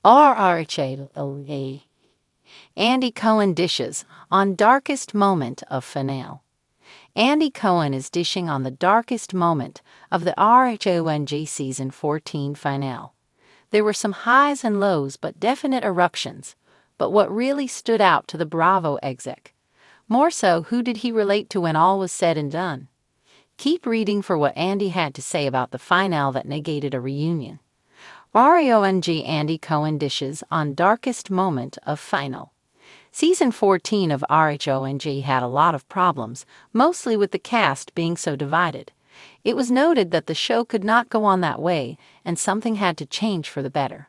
RHONJ. Andy Cohen dishes on darkest moment of finale. Andy Cohen is dishing on the darkest moment of the RHONJ Season 14 finale. There were some highs and lows but definite eruptions. But what really stood out to the Bravo exec? More so, who did he relate to when all was said and done? Keep reading for what Andy had to say about the finale that negated a reunion. RHONJ. Andy Cohen dishes on darkest moment of final. Season 14 of RHONJ had a lot of problems, mostly with the cast being so divided. It was noted that the show could not go on that way, and something had to change for the better.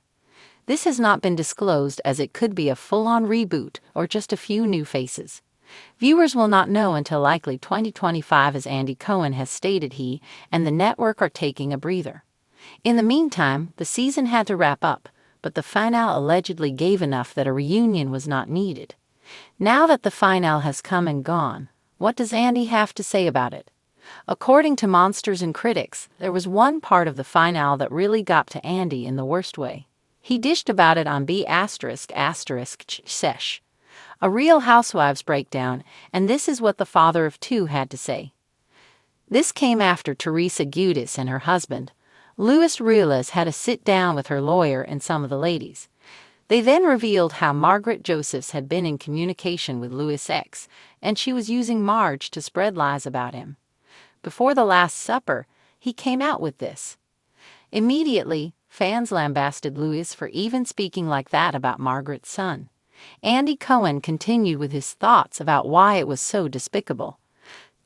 This has not been disclosed, as it could be a full-on reboot or just a few new faces. Viewers will not know until likely 2025, as Andy Cohen has stated he and the network are taking a breather. In the meantime, the season had to wrap up, but the finale allegedly gave enough that a reunion was not needed. Now that the finale has come and gone, what does Andy have to say about it? According to Monsters and Critics, there was one part of the finale that really got to Andy in the worst way. He dished about it on B***sesh. A Real Housewives breakdown, and this is what the father of two had to say. This came after Teresa Giudice and her husband, Luis Ruelas, had a sit-down with her lawyer and some of the ladies. They then revealed how Margaret Josephs had been in communication with Luis X, and she was using Marge to spread lies about him. Before the Last Supper, he came out with this. Immediately, fans lambasted Luis for even speaking like that about Margaret's son. Andy Cohen continued with his thoughts about why it was so despicable.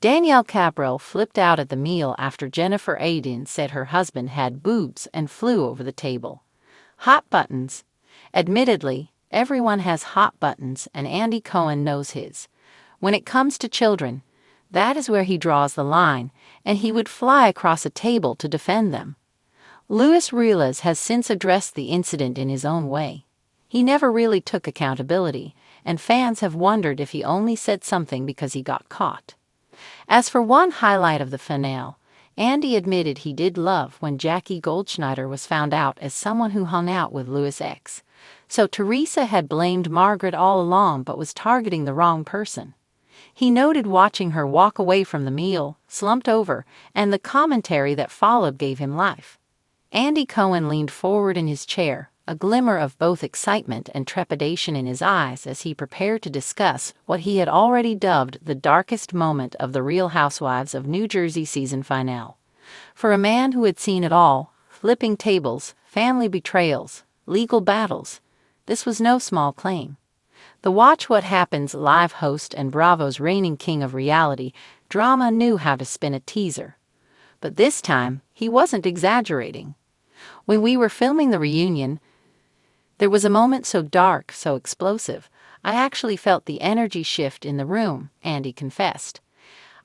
Danielle Cabral flipped out at the meal after Jennifer Aydin said her husband had boobs and flew over the table. Hot buttons. Admittedly, everyone has hot buttons, and Andy Cohen knows his. When it comes to children, that is where he draws the line, and he would fly across a table to defend them. Luis Ruelas has since addressed the incident in his own way. He never really took accountability, and fans have wondered if he only said something because he got caught. As for one highlight of the finale, Andy admitted he did love when Jackie Goldschneider was found out as someone who hung out with Luis X. So Teresa had blamed Margaret all along but was targeting the wrong person. He noted watching her walk away from the meal, slumped over, and the commentary that followed gave him life. Andy Cohen leaned forward in his chair, a glimmer of both excitement and trepidation in his eyes as he prepared to discuss what he had already dubbed the darkest moment of the Real Housewives of New Jersey season finale. For a man who had seen it all, flipping tables, family betrayals, legal battles, this was no small claim. The Watch What Happens live host and Bravo's reigning king of reality drama knew how to spin a teaser. But this time, he wasn't exaggerating. When we were filming the reunion, there was a moment so dark, so explosive, I actually felt the energy shift in the room, Andy confessed.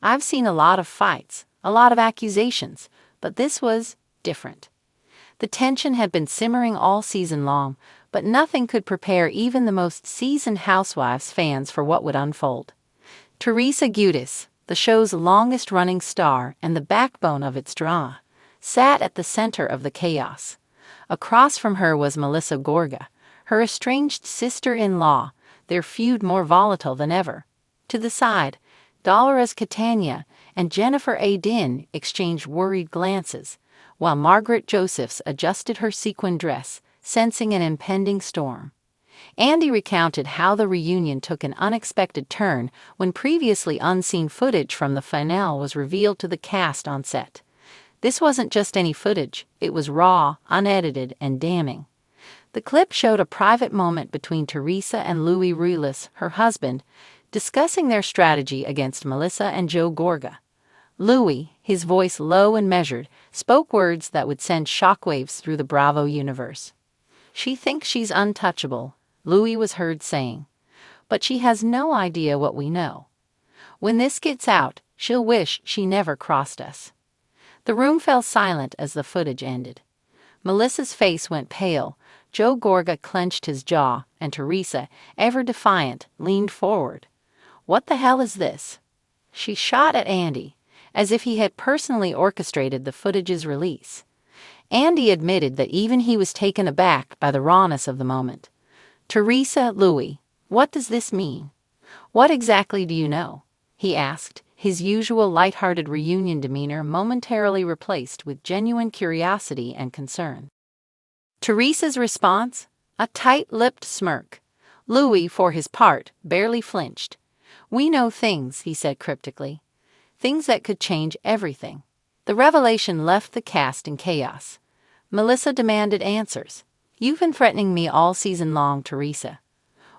I've seen a lot of fights, a lot of accusations, but this was different. The tension had been simmering all season long, but nothing could prepare even the most seasoned Housewives fans for what would unfold. Teresa Giudice, the show's longest-running star and the backbone of its drama, sat at the center of the chaos. Across from her was Melissa Gorga, her estranged sister-in-law, their feud more volatile than ever. To the side, Dolores Catania and Jennifer Aydin exchanged worried glances, while Margaret Josephs adjusted her sequin dress, sensing an impending storm. Andy recounted how the reunion took an unexpected turn when previously unseen footage from the finale was revealed to the cast on set. This wasn't just any footage, it was raw, unedited, and damning. The clip showed a private moment between Teresa and Luis Ruelas, her husband, discussing their strategy against Melissa and Joe Gorga. Luis, his voice low and measured, spoke words that would send shockwaves through the Bravo universe. "She thinks she's untouchable," Luis was heard saying. "But she has no idea what we know. When this gets out, she'll wish she never crossed us." The room fell silent as the footage ended. Melissa's face went pale, Joe Gorga clenched his jaw, and Teresa, ever defiant, leaned forward. "What the hell is this?" She shot at Andy, as if he had personally orchestrated the footage's release. Andy admitted that even he was taken aback by the rawness of the moment. "Teresa, Louis, what does this mean? What exactly do you know?" he asked, his usual light-hearted reunion demeanor momentarily replaced with genuine curiosity and concern. Teresa's response? A tight-lipped smirk. Louis, for his part, barely flinched. "We know things," he said cryptically. "Things that could change everything." The revelation left the cast in chaos. Melissa demanded answers. "You've been threatening me all season long, Teresa.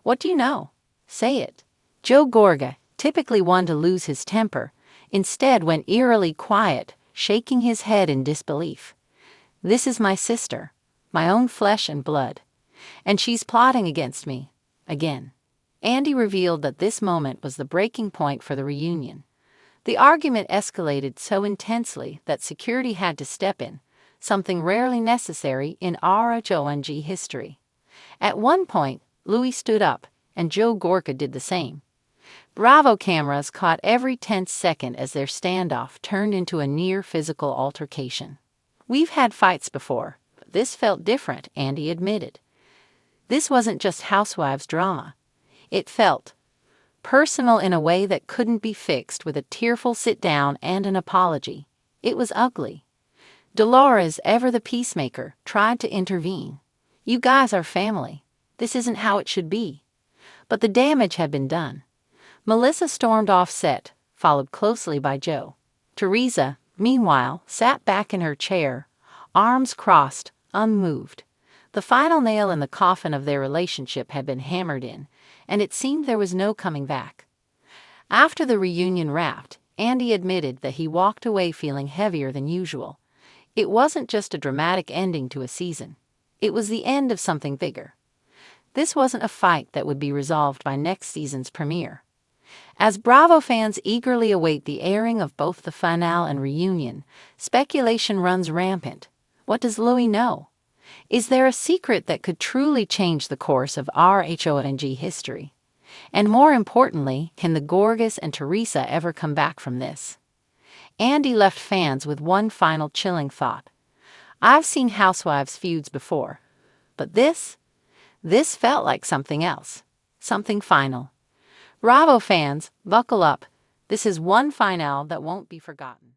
What do you know? Say it." Joe Gorga, typically one to lose his temper, instead went eerily quiet, shaking his head in disbelief. "This is my sister, my own flesh and blood. And she's plotting against me. Again." Andy revealed that this moment was the breaking point for the reunion. The argument escalated so intensely that security had to step in, something rarely necessary in RHONJ history. At one point, Louis stood up, and Joe Gorga did the same. Bravo cameras caught every tense second as their standoff turned into a near-physical altercation. "We've had fights before, but this felt different," Andy admitted. This wasn't just housewives drama. It felt personal in a way that couldn't be fixed with a tearful sit-down and an apology. It was ugly. Dolores, ever the peacemaker, tried to intervene. "You guys are family. This isn't how it should be." But the damage had been done. Melissa stormed off set, followed closely by Joe. Teresa, meanwhile, sat back in her chair, arms crossed, unmoved. The final nail in the coffin of their relationship had been hammered in, and it seemed there was no coming back. After the reunion wrapped, Andy admitted that he walked away feeling heavier than usual. It wasn't just a dramatic ending to a season. It was the end of something bigger. This wasn't a fight that would be resolved by next season's premiere. As Bravo fans eagerly await the airing of both the finale and reunion, speculation runs rampant. What does Louis know? Is there a secret that could truly change the course of RHONJ history? And more importantly, can the Gorgas and Teresa ever come back from this? Andy left fans with one final chilling thought. "I've seen Housewives feuds before, but this felt like something else, something final." Bravo fans, buckle up. This is one finale that won't be forgotten.